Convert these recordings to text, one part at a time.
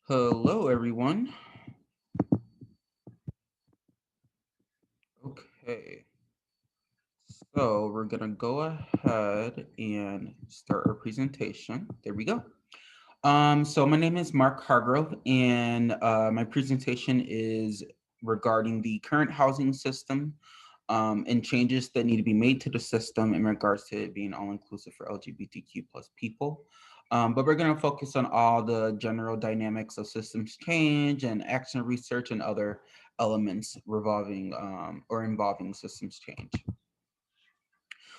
Hello, everyone. Okay, so we're gonna go ahead and start our presentation. There we go. So my name is Mark Hargrove, and my presentation is regarding the current housing system and changes that need to be made to the system in regards to it being all-inclusive for LGBTQ plus people. But we're going to focus on all the general dynamics of systems change and action research and other elements revolving or involving systems change.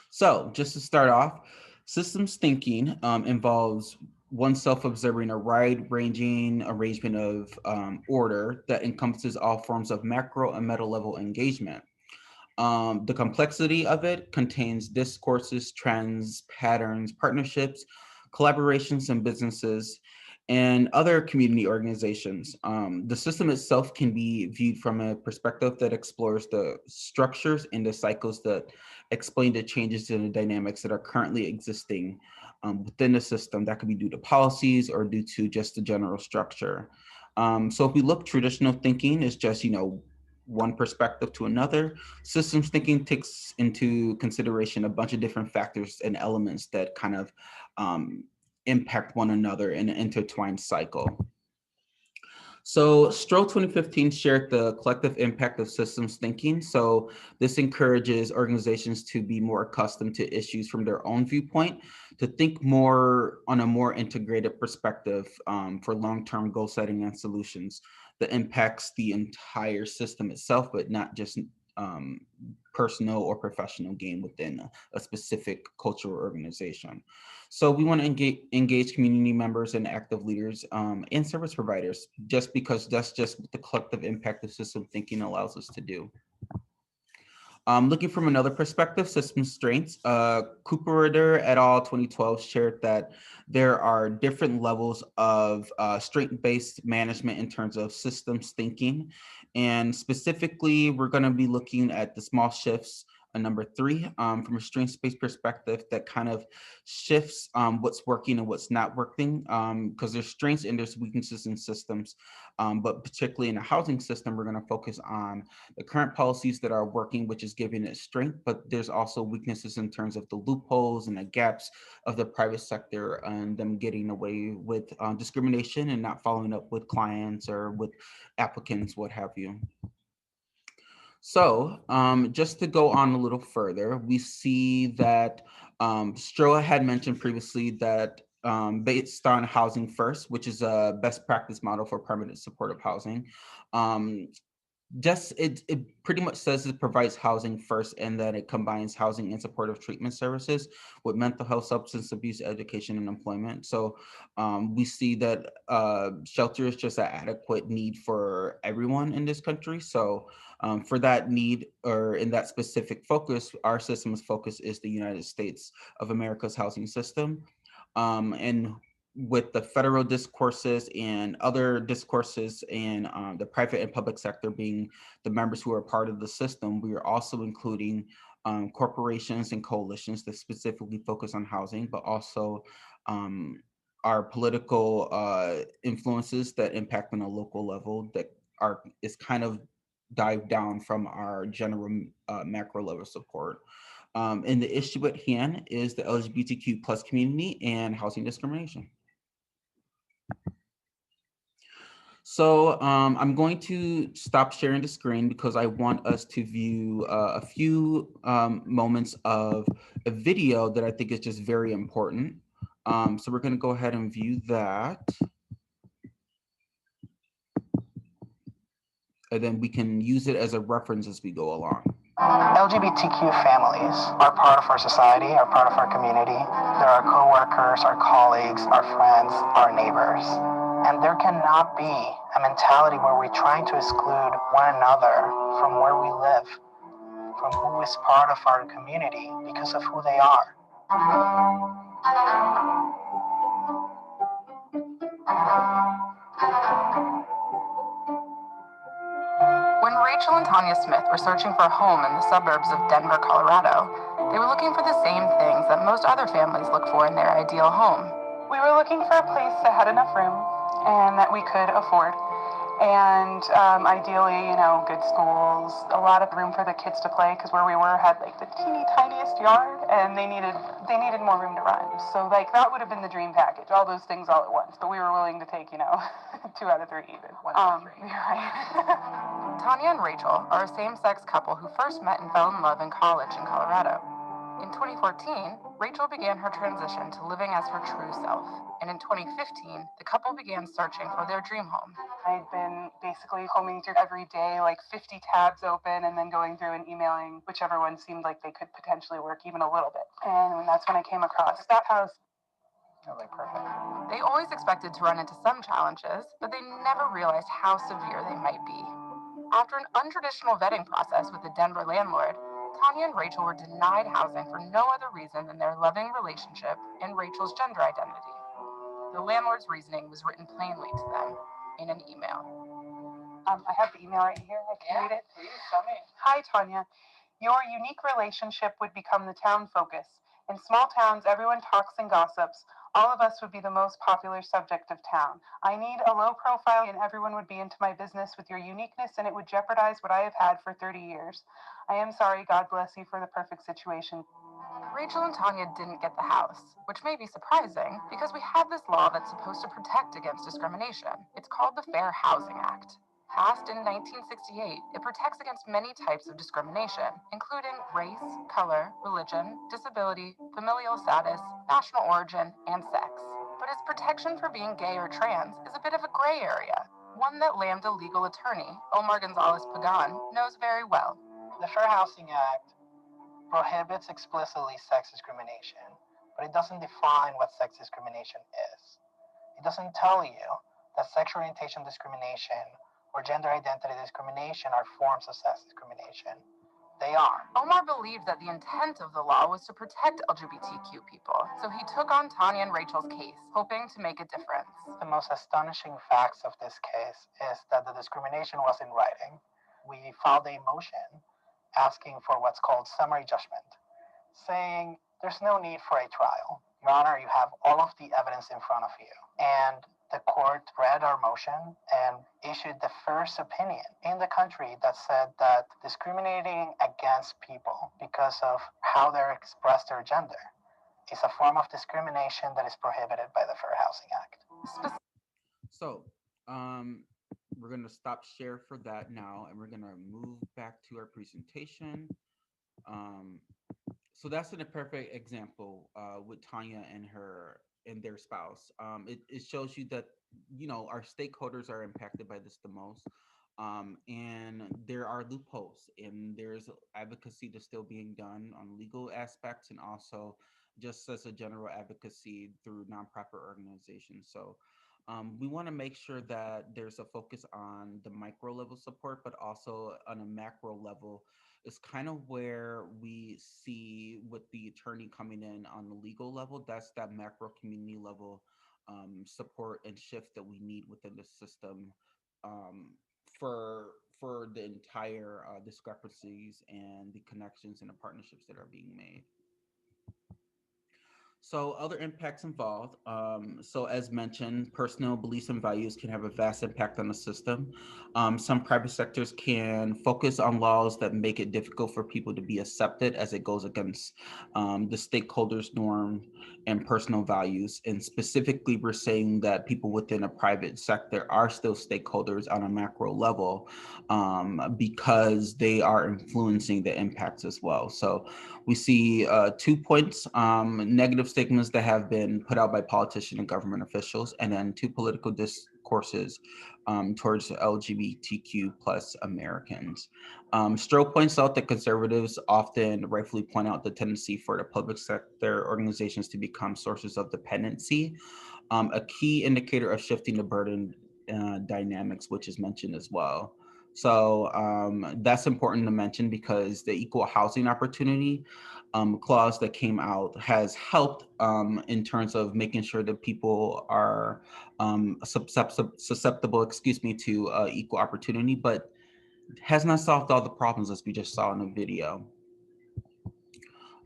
So just to start off, systems thinking involves oneself observing a wide-ranging arrangement of order that encompasses all forms of macro and meta level engagement. The complexity of it contains discourses, trends, patterns, partnerships, collaborations, and businesses, and other community organizations. The system itself can be viewed from a perspective that explores the structures and the cycles that explain the changes in the dynamics that are currently existing within the system. That could be due to policies or due to just the general structure. So if we look, traditional thinking is just, one perspective to another. Systems thinking takes into consideration a bunch of different factors and elements that kind of um, impact one another in an intertwined cycle. So Stroh 2015 shared the collective impact of systems thinking. So this encourages organizations to be more accustomed to issues from their own viewpoint, to think more on a more integrated perspective for long-term goal setting and solutions that impacts the entire system itself, but not just um, personal or professional gain within a specific cultural organization. So we want to engage community members and active leaders and service providers, just because that's just what the collective impact of system thinking allows us to do. Looking from another perspective, system strengths, Cooper et al. 2012 shared that there are different levels of strength-based management in terms of systems thinking. And specifically, we're going to be looking at the small shifts, number three, from a strengths-based perspective that kind of shifts what's working and what's not working, because there's strengths and there's weaknesses in systems. But particularly in the housing system, we're going to focus on the current policies that are working, which is giving it strength, but there's also weaknesses in terms of the loopholes and the gaps of the private sector and them getting away with discrimination and not following up with clients or with applicants, what have you. So just to go on a little further, we see that Stroh had mentioned previously that based on housing first, which is a best practice model for permanent supportive housing, um, just it pretty much says it provides housing first and that it combines housing and supportive treatment services with mental health, substance abuse, education, and employment. So we see that shelter is just an adequate need for everyone in this country. So for that need or in that specific focus, our system's focus is the United States of America's housing system. And with the federal discourses and other discourses and the private and public sector being the members who are part of the system, we are also including corporations and coalitions that specifically focus on housing, but also our political influences that impact on a local level that is kind of dive down from our general macro level support. And the issue at hand is the LGBTQ plus community and housing discrimination. So I'm going to stop sharing the screen because I want us to view a few moments of a video that I think is just very important. So we're going to go ahead and view that. And then we can use it as a reference as we go along. LGBTQ families are part of our society, are part of our community. They're our coworkers, our colleagues, our friends, our neighbors. And there cannot be a mentality where we're trying to exclude one another from where we live, from who is part of our community because of who they are. When Rachel and Tanya Smith were searching for a home in the suburbs of Denver, Colorado, they were looking for the same things that most other families look for in their ideal home. We were looking for a place that had enough room and that we could afford. And ideally, good schools, a lot of room for the kids to play, because where we were had like the teeny tiniest yard, and they needed more room to run. So like that would have been the dream package, all those things all at once. But we were willing to take 2 out of 3 even. Right. Tanya and Rachel are a same-sex couple who first met and fell in love in college in Colorado. In 2014, Rachel began her transition to living as her true self, and in 2015, the couple began searching for their dream home. I'd been basically combing through every day, like 50 tabs open, and then going through and emailing whichever one seemed like they could potentially work even a little bit. And that's when I came across that house. Really perfect. They always expected to run into some challenges, but they never realized how severe they might be. After an untraditional vetting process with the Denver landlord, Tanya and Rachel were denied housing for no other reason than their loving relationship and Rachel's gender identity. The landlord's reasoning was written plainly to them in an email. I have the email right here. I can read it. Please tell me. Hi, Tanya. Your unique relationship would become the town focus. In small towns, everyone talks and gossips. All of us would be the most popular subject of town. I need a low profile, and everyone would be into my business with your uniqueness, and it would jeopardize what I have had for 30 years. I am sorry. God bless you for the perfect situation. Rachel and Tanya didn't get the house, which may be surprising because we have this law that's supposed to protect against discrimination. It's called the Fair Housing Act. Passed in 1968, it protects against many types of discrimination, including race, color, religion, disability, familial status, national origin, and sex. But its protection for being gay or trans is a bit of a gray area, one that Lambda legal attorney Omar Gonzalez Pagan knows very well. The Fair Housing Act prohibits explicitly sex discrimination, but it doesn't define what sex discrimination is. It doesn't tell you that sexual orientation discrimination or gender identity discrimination are forms of sex discrimination. They are. Omar believed that the intent of the law was to protect LGBTQ people, so he took on Tanya and Rachel's case, hoping to make a difference. The most astonishing facts of this case is that the discrimination was in writing. We filed a motion asking for what's called summary judgment, saying there's no need for a trial. Your Honor, you have all of the evidence in front of you. And the court read our motion and issued the first opinion in the country that said that discriminating against people because of how they express their gender is a form of discrimination that is prohibited by the Fair Housing Act. So, we're going to stop share for that now, and we're going to move back to our presentation. Um, so that's in a perfect example with Tanya and their spouse. It shows you that our stakeholders are impacted by this the most, and there are loopholes, and there's advocacy that's still being done on legal aspects, and also just as a general advocacy through nonprofit organizations. So we want to make sure that there's a focus on the micro level support, but also on a macro level is kind of where we see with the attorney coming in on the legal level. That's that macro community level support and shift that we need within the system um, for the entire discrepancies and the connections and the partnerships that are being made. So other impacts involved. So as mentioned, personal beliefs and values can have a vast impact on the system. Some private sectors can focus on laws that make it difficult for people to be accepted as it goes against the stakeholders' norm and personal values. And specifically, we're saying that people within a private sector are still stakeholders on a macro level because they are influencing the impacts as well. So we see 2 points, negative stigmas that have been put out by politicians and government officials, and then two political discourses towards LGBTQ plus Americans. Stroh points out that conservatives often rightfully point out the tendency for the public sector organizations to become sources of dependency, a key indicator of shifting the burden dynamics, which is mentioned as well. So that's important to mention because the equal housing opportunity clause that came out has helped in terms of making sure that people are susceptible, to equal opportunity, but has not solved all the problems as we just saw in the video.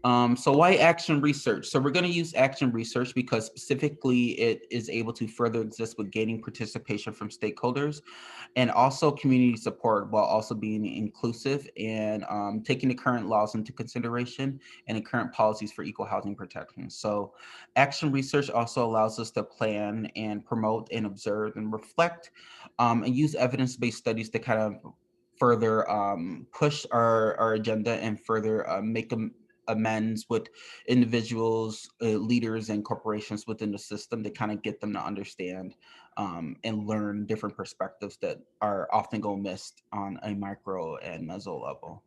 So why action research? So we're going to use action research because specifically it is able to further exist with gaining participation from stakeholders and also community support while also being inclusive and taking the current laws into consideration and the current policies for equal housing protection. So action research also allows us to plan and promote and observe and reflect and use evidence-based studies to kind of further push our agenda and further make amends with individuals, leaders, and corporations within the system to kind of get them to understand and learn different perspectives that are often go missed on a micro and meso level.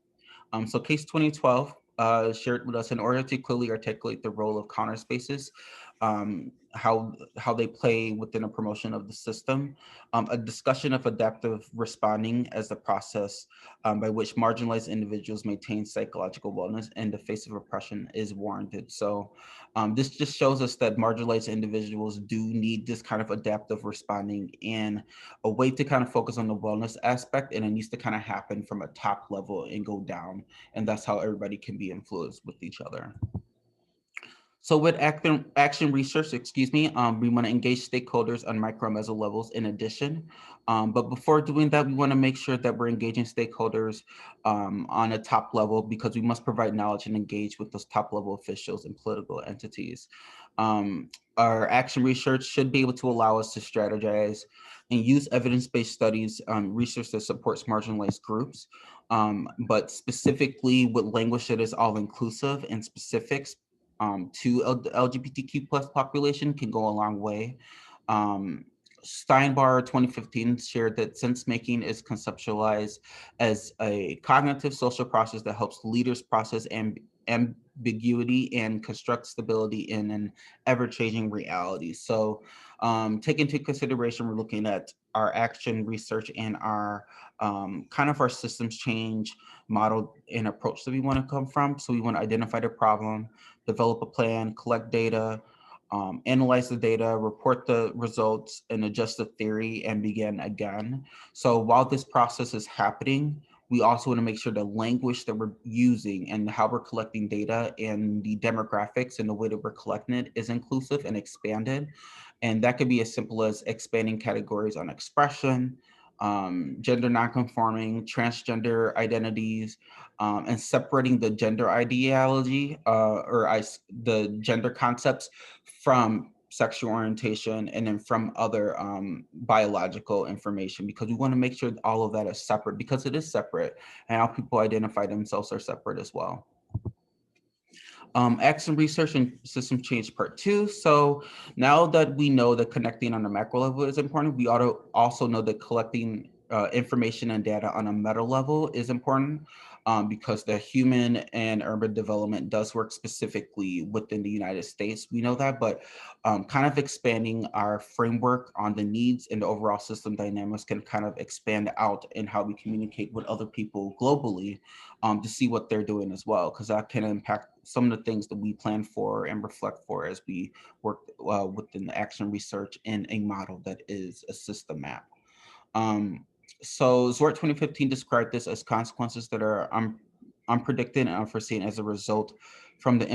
So case 2012 shared with us in order to clearly articulate the role of counter spaces, how they play within a promotion of the system, a discussion of adaptive responding as the process by which marginalized individuals maintain psychological wellness in the face of oppression is warranted. So this just shows us that marginalized individuals do need this kind of adaptive responding and a way to kind of focus on the wellness aspect, and it needs to kind of happen from a top level and go down, and that's how everybody can be influenced with each other. So with action research, excuse me, we want to engage stakeholders on micro and meso levels in addition. But before doing that, we want to make sure that we're engaging stakeholders on a top level because we must provide knowledge and engage with those top level officials and political entities. Our action research should be able to allow us to strategize and use evidence-based studies, research that supports marginalized groups, but specifically with language that is all inclusive and specifics to the LGBTQ plus population can go a long way. Um, Steinbar 2015 shared that sense making is conceptualized as a cognitive social process that helps leaders process ambiguity and construct stability in an ever-changing reality. So take into consideration, we're looking at our action research and our kind of our systems change model and approach that we want to come from. So we want to identify the problem, develop a plan, collect data, analyze the data, report the results, and adjust the theory and begin again. So while this process is happening, we also want to make sure the language that we're using and how we're collecting data and the demographics and the way that we're collecting it is inclusive and expanded. And that could be as simple as expanding categories on expression, gender nonconforming, transgender identities, and separating the gender ideology the gender concepts from sexual orientation and then from other biological information, because we want to make sure that all of that is separate because it is separate and how people identify themselves are separate as well. Action research and system change part 2. So now that we know that connecting on a macro level is important, we ought to also know that collecting information and data on a meta level is important because the human and urban development does work specifically within the United States. We know that, but kind of expanding our framework on the needs and the overall system dynamics can kind of expand out in how we communicate with other people globally to see what they're doing as well, because that can impact some of the things that we plan for and reflect for as we work within the action research in a model that is a system map. Um, so Zwart 2015 described this as consequences that are unpredicted and unforeseen as a result from the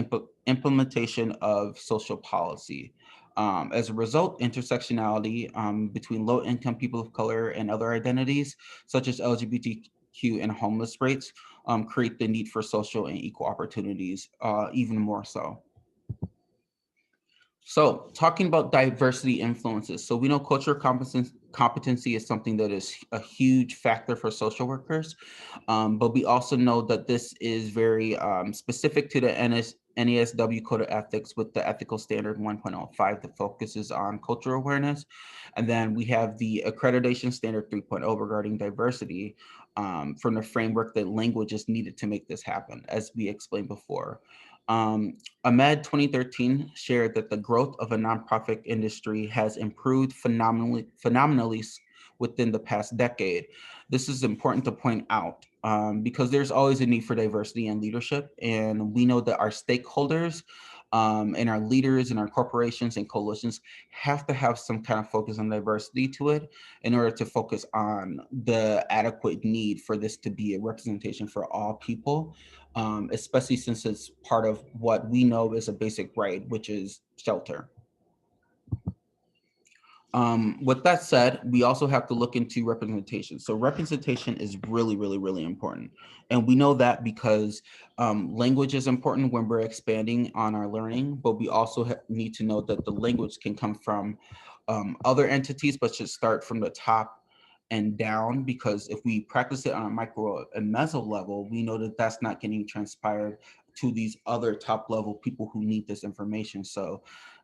implementation of social policy. As a result, intersectionality between low-income people of color and other identities, such as LGBTQ and homeless rates, create the need for social and equal opportunities even more so. So talking about diversity influences. So we know cultural competency is something that is a huge factor for social workers, but we also know that this is very specific to the NASW Code of Ethics with the Ethical Standard 1.05 that focuses on cultural awareness. And then we have the Accreditation Standard 3.0 regarding diversity from the framework that language is needed to make this happen, as we explained before. Ahmed 2013 shared that the growth of a nonprofit industry has improved phenomenally within the past decade. This is important to point out because there's always a need for diversity and leadership, and we know that our stakeholders and our leaders and our corporations and coalitions have to have some kind of focus on diversity to it in order to focus on the adequate need for this to be a representation for all people, especially since it's part of what we know is a basic right, which is shelter. With that said, we also have to look into representation. So representation is really, really, really important. And we know that because language is important when we're expanding on our learning, but we also need to know that the language can come from other entities, but should start from the top and down, because if we practice it on a micro and meso level, we know that that's not getting transpired to these other top level people who need this information. So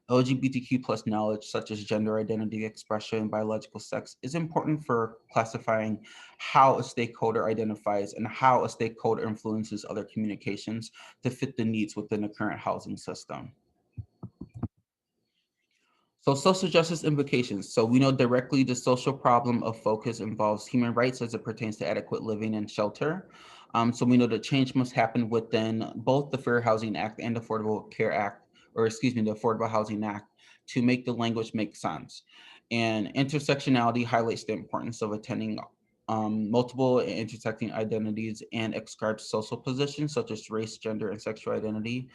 LGBTQ plus knowledge, such as gender identity expression, biological sex, is important for classifying how a stakeholder identifies and how a stakeholder influences other communications to fit the needs within the current housing system. So social justice implications. So we know directly the social problem of focus involves human rights as it pertains to adequate living and shelter. So we know that change must happen within both the Fair Housing Act and Affordable Care Act, or excuse me, the Affordable Housing Act, to make the language make sense. And intersectionality highlights the importance of attending multiple and intersecting identities and ascribed social positions such as race, gender, and sexual identity,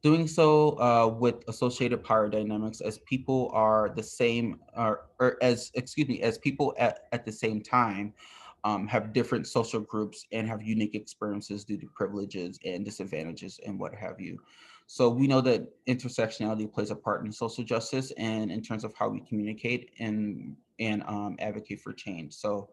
doing so with associated power dynamics, as people are the same, or as, excuse me, as people at the same time have different social groups and have unique experiences due to privileges and disadvantages and what have you. So we know that intersectionality plays a part in social justice and in terms of how we communicate and advocate for change. So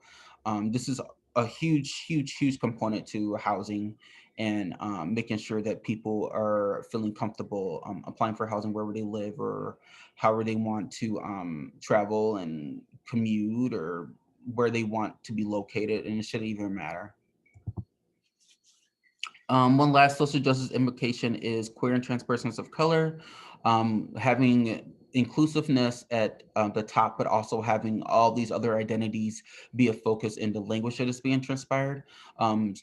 this is a huge, huge, huge component to housing and making sure that people are feeling comfortable applying for housing wherever they live or however they want to travel and commute, or where they want to be located, and it shouldn't even matter. One last social justice implication is queer and trans persons of color, having inclusiveness at the top, but also having all these other identities be a focus in the language that is being transpired.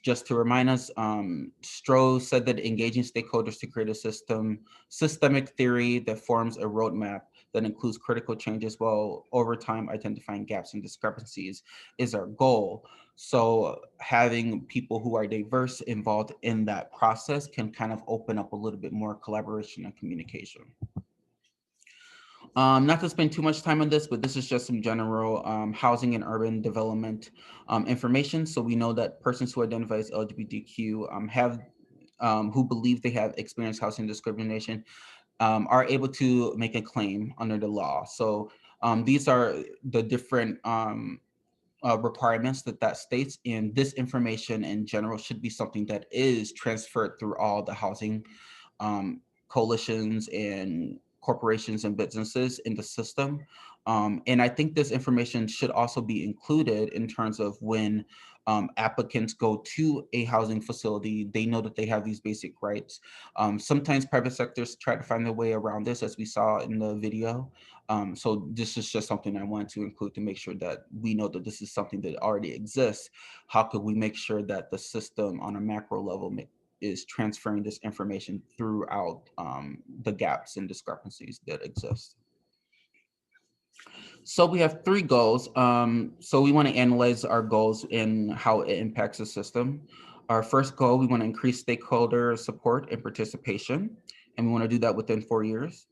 Just to remind us, Stroh said that engaging stakeholders to create a systemic theory that forms a roadmap that includes critical changes while over time identifying gaps and discrepancies is our goal. So having people who are diverse involved in that process can kind of open up a little bit more collaboration and communication. Not to spend too much time on this, but this is just some general housing and urban development information. So we know that persons who identify as LGBTQ have who believe they have experienced housing discrimination are able to make a claim under the law. So these are the different requirements that that states, and this information in general should be something that is transferred through all the housing um, coalitions and corporations and businesses in the system. And I think this information should also be included in terms of when applicants go to a housing facility, they know that they have these basic rights. Sometimes private sectors try to find their way around this, as we saw in the video. So this is just something I wanted to include to make sure that we know that this is something that already exists. How could we make sure that the system on a macro level is transferring this information throughout the gaps and discrepancies that exist? So we have three goals. So we want to analyze our goals and how it impacts the system. Our first goal, we want to increase stakeholder support and participation, and we want to do that within 4 years.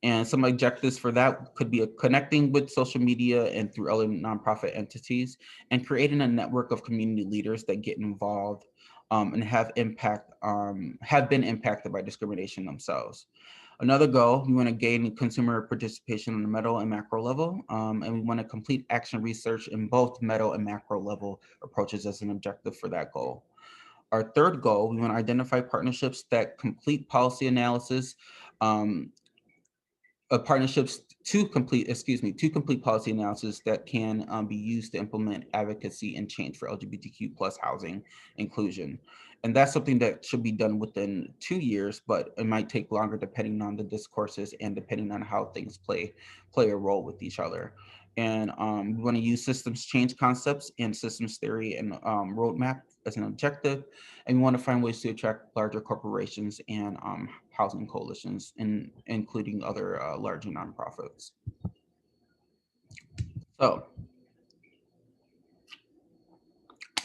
And some objectives for that could be connecting with social media and through other nonprofit entities, and creating a network of community leaders that get involved and have been impacted by discrimination themselves. Another goal, we want to gain consumer participation on the meta and macro level, and we want to complete action research in both meta and macro level approaches as an objective for that goal. Our third goal, we want to identify partnerships that complete policy analysis, um, partnerships to complete, excuse me, to complete policy analysis that can be used to implement advocacy and change for LGBTQ plus housing inclusion. And that's something that should be done within 2 years, but it might take longer depending on the discourses and depending on how things play a role with each other. And we want to use systems change concepts and systems theory and roadmap as an objective. And we want to find ways to attract larger corporations and housing coalitions, and including other larger nonprofits. So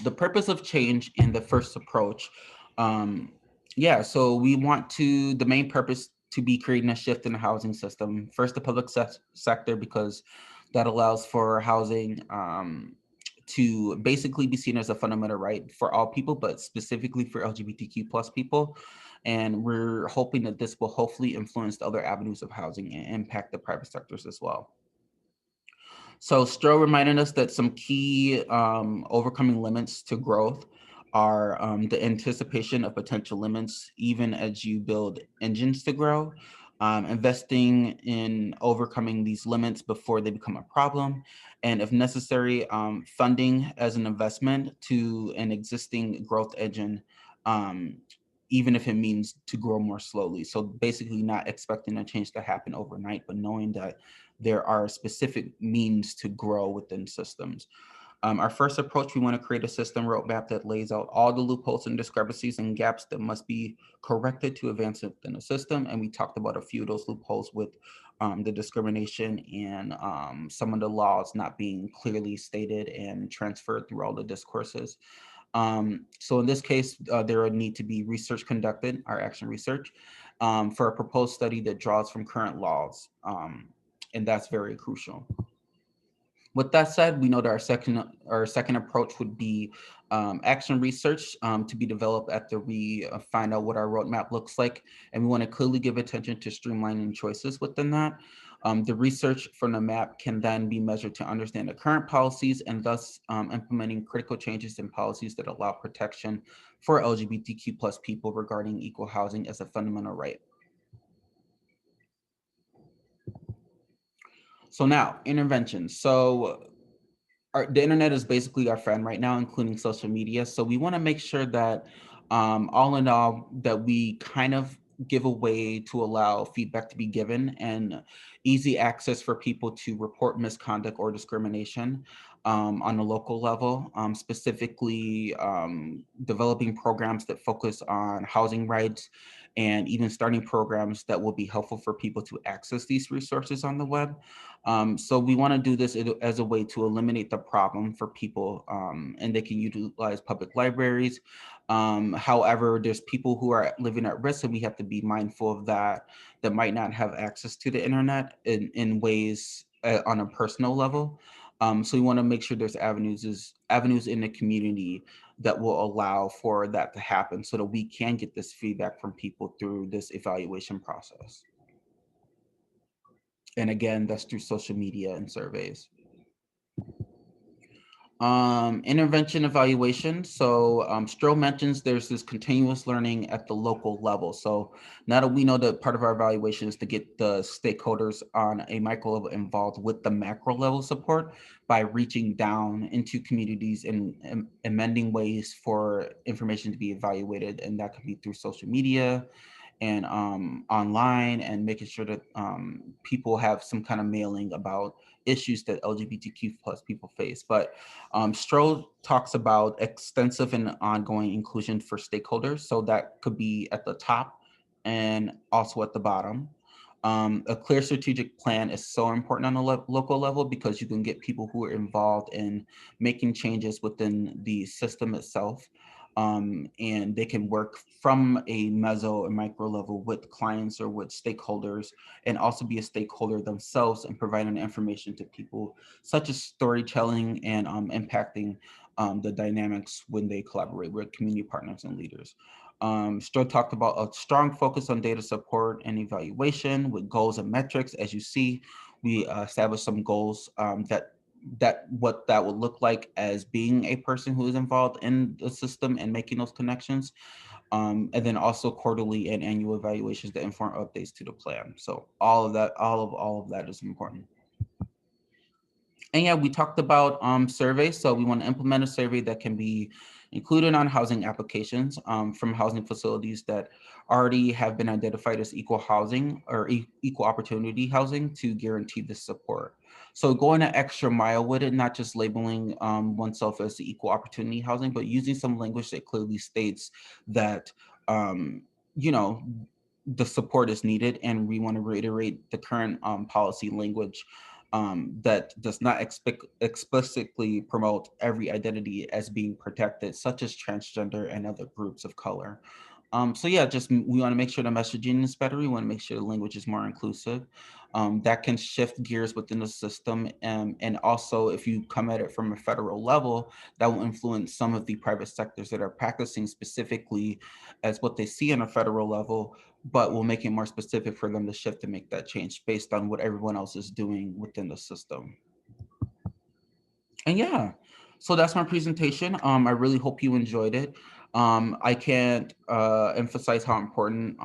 the purpose of change in the first approach, um, yeah, so we want to, the main purpose to be creating a shift in the housing system. First, the public sector, because that allows for housing to basically be seen as a fundamental right for all people, but specifically for LGBTQ plus people. And we're hoping that this will hopefully influence the other avenues of housing and impact the private sectors as well. So Stroh reminded us that some key overcoming limits to growth are the anticipation of potential limits, even as you build engines to grow, investing in overcoming these limits before they become a problem, and if necessary, funding as an investment to an existing growth engine, um, even if it means to grow more slowly. So basically not expecting a change to happen overnight, but knowing that there are specific means to grow within systems. Our first approach, we want to create a system roadmap that lays out all the loopholes and discrepancies and gaps that must be corrected to advance within the system. And we talked about a few of those loopholes with the discrimination and some of the laws not being clearly stated and transferred through all the discourses. So in this case, there would need to be research conducted, our action research, for a proposed study that draws from current laws. And that's very crucial. With that said, we know that our second approach would be action research to be developed after we find out what our roadmap looks like, and we want to clearly give attention to streamlining choices within that. The research from the map can then be measured to understand the current policies and thus implementing critical changes in policies that allow protection for LGBTQ plus people regarding equal housing as a fundamental right. So now interventions. So the internet is basically our friend right now, including social media. So we want to make sure that, all in all, that we kind of give a way to allow feedback to be given and easy access for people to report misconduct or discrimination on a local level, specifically developing programs that focus on housing rights and even starting programs that will be helpful for people to access these resources on the web. So we want to do this as a way to eliminate the problem for people, and they can utilize public libraries. However, there's people who are living at risk, and we have to be mindful of that, that might not have access to the internet in ways on a personal level. So we want to make sure there's avenues in the community that will allow for that to happen, so that we can get this feedback from people through this evaluation process. And again, that's through social media and surveys. Intervention evaluation. So Stroh mentions there's this continuous learning at the local level. So now that we know that part of our evaluation is to get the stakeholders on a micro level involved with the macro level support by reaching down into communities and amending ways for information to be evaluated. And that could be through social media and online, and making sure that people have some kind of mailing about issues that LGBTQ plus people face. But Stroh talks about extensive and ongoing inclusion for stakeholders. So that could be at the top and also at the bottom. A clear strategic plan is so important on a local level, because you can get people who are involved in making changes within the system itself. And they can work from a meso and micro level with clients or with stakeholders, and also be a stakeholder themselves and providing information to people, such as storytelling and impacting the dynamics when they collaborate with community partners and leaders. Stroh talked about a strong focus on data support and evaluation with goals and metrics. As you see, we established some goals that what that would look like as being a person who is involved in the system and making those connections. And then also quarterly and annual evaluations that inform updates to the plan. So all of that is important. And yeah, we talked about surveys. So we want to implement a survey that can be included on housing applications from housing facilities that already have been identified as equal housing or equal opportunity housing to guarantee this support. So going an extra mile with it, not just labeling oneself as equal opportunity housing, but using some language that clearly states that, um, you know, the support is needed. And we want to reiterate the current policy language that does not explicitly promote every identity as being protected, such as transgender and other groups of color. So yeah, just we want to make sure the messaging is better. We want to make sure the language is more inclusive. That can shift gears within the system, and also if you come at it from a federal level, that will influence some of the private sectors that are practicing specifically as what they see on a federal level, but will make it more specific for them to shift and make that change based on what everyone else is doing within the system. And yeah, so that's my presentation. I really hope you enjoyed it. I can't emphasize how important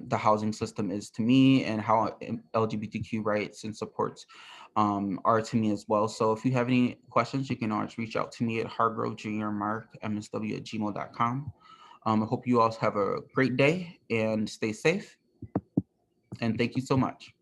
the housing system is to me, and how LGBTQ rights and supports are to me as well. So if you have any questions, you can always reach out to me at hargrovejrmarkmsw@gmail.com. I hope you all have a great day and stay safe. And thank you so much.